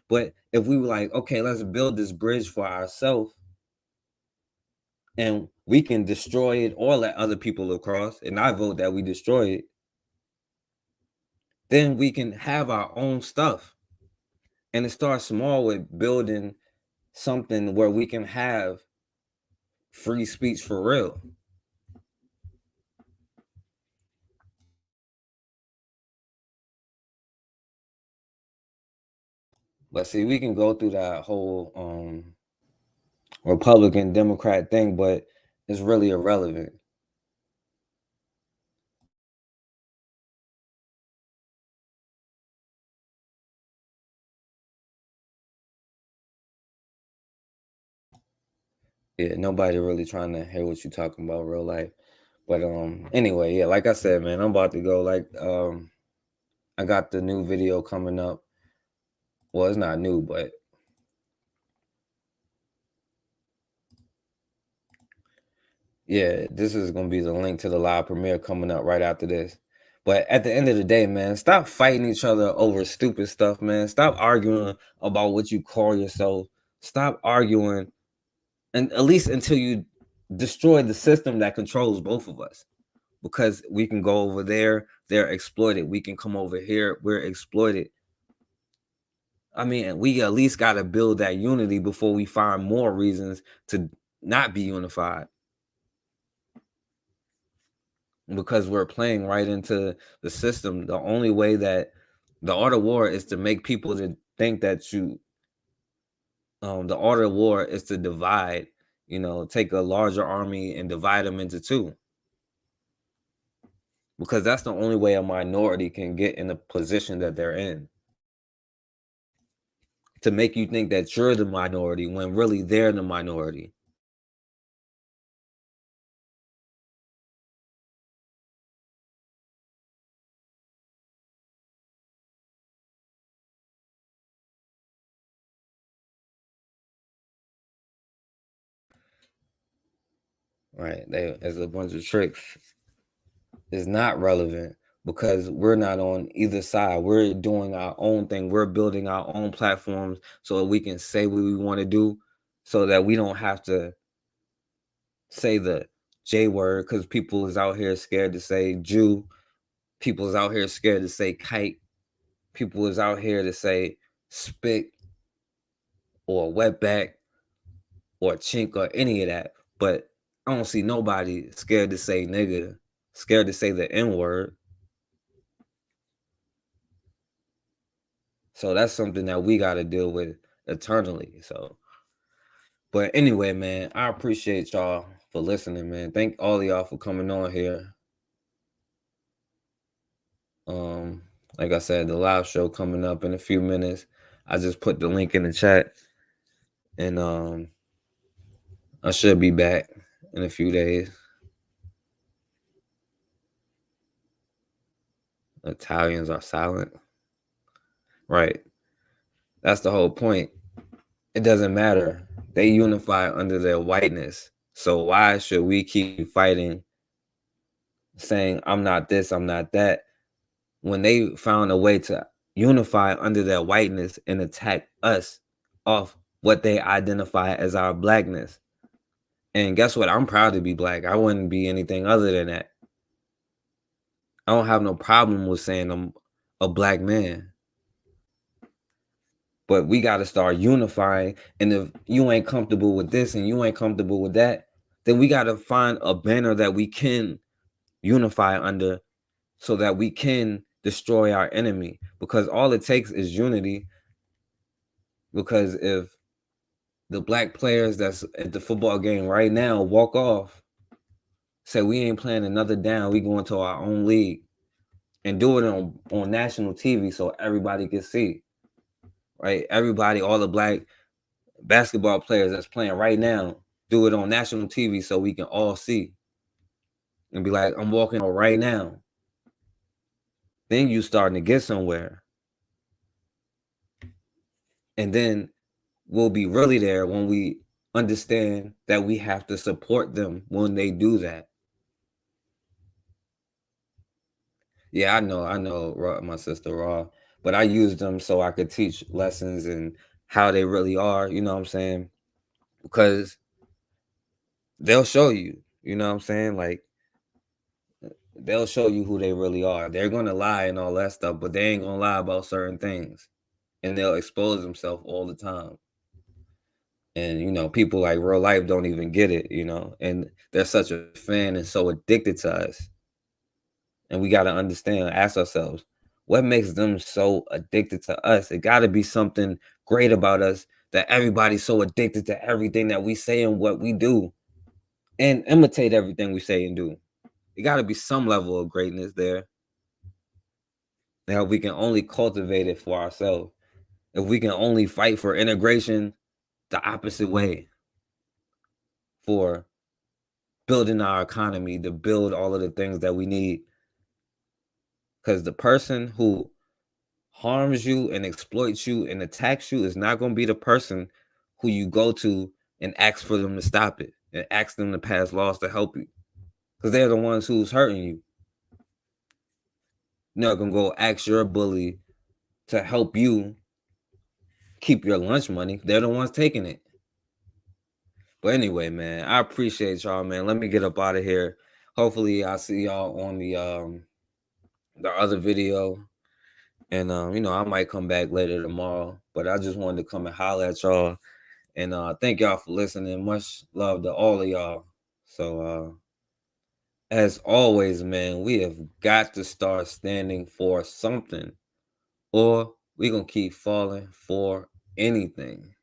But if we were like, okay, let's build this bridge for ourselves and we can destroy it or let other people across, and I vote that we destroy it, then we can have our own stuff. And it starts small with building something where we can have free speech for real. But see, we can go through that whole Republican Democrat thing, but it's really irrelevant. Yeah, nobody really trying to hear what you're talking about real life. But anyway, yeah, like I said, man, I'm about to go. Like I got the new video coming up. Well, it's not new, but yeah, this is gonna be the link to the live premiere coming up right after this. But at the end of the day, man, stop fighting each other over stupid stuff, man. Stop arguing about what you call yourself. Stop arguing, and at least until you destroy the system that controls both of us. Because we can go over there, they're exploited. We can come over here, we're exploited. I mean, we at least got to build that unity before we find more reasons to not be unified. Because we're playing right into the system. The only way that the art of war is to make people to think that you, the art of war is to divide, you know, take a larger army and divide them into two. Because that's the only way a minority can get in the position that they're in. To make you think that you're the minority when really they're the minority. Right? There's a bunch of tricks. It's not relevant because we're not on either side. We're doing our own thing. We're building our own platforms so that we can say what we want to do, so that we don't have to say the J word, because people is out here scared to say Jew. People is out here scared to say kite. People is out here to say spick or wetback or chink or any of that. But I don't see nobody scared to say nigga, scared to say the N word. So that's something that we got to deal with eternally. So, but anyway, man, I appreciate y'all for listening, man. Thank all of y'all for coming on here. Like I said, the live show coming up in a few minutes. I just put the link in the chat, and I should be back in a few days. Italians are silent. Right. That's the whole point. It doesn't matter. They unify under their whiteness. So why should we keep fighting saying I'm not this, I'm not that, when they found a way to unify under their whiteness and attack us off what they identify as our blackness. And guess what? I'm proud to be black. I wouldn't be anything other than that. I don't have no problem with saying I'm a black man. But we got to start unifying. And if you ain't comfortable with this and you ain't comfortable with that, then we got to find a banner that we can unify under so that we can destroy our enemy. Because all it takes is unity. Because if the black players that's at the football game right now walk off, say we ain't playing another down, we going to our own league, and do it on national TV so everybody can see, right? Everybody, all the black basketball players that's playing right now, do it on national TV so we can all see and be like, I'm walking on right now. Then you starting to get somewhere. And then we'll be really there when we understand that we have to support them when they do that. Yeah, I know, my sister Raw, but I use them so I could teach lessons and how they really are, you know what I'm saying? Because they'll show you, you know what I'm saying? Like, they'll show you who they really are. They're going to lie and all that stuff, but they ain't going to lie about certain things. And they'll expose themselves all the time. And, you know, people like real life don't even get it, you know, and they're such a fan and so addicted to us. And we got to understand, ask ourselves, what makes them so addicted to us? It got to be something great about us that everybody's so addicted to everything that we say and what we do and imitate everything we say and do. It got to be some level of greatness there. Now, we can only cultivate it for ourselves. If we can only fight for integration the opposite way, for building our economy, to build all of the things that we need. Because the person who harms you and exploits you and attacks you is not going to be the person who you go to and ask for them to stop it and ask them to pass laws to help you. Because they're the ones who's hurting you. You're not going to go ask your bully to help you keep your lunch money. They're the ones taking it. But anyway, man, I appreciate y'all, man. Let me get up out of here. Hopefully, I'll see y'all on the other video. And, you know, I might come back later tomorrow. But I just wanted to come and holler at y'all. And thank y'all for listening. Much love to all of y'all. So, as always, man, we have got to start standing for something. Or we're going to keep falling for anything.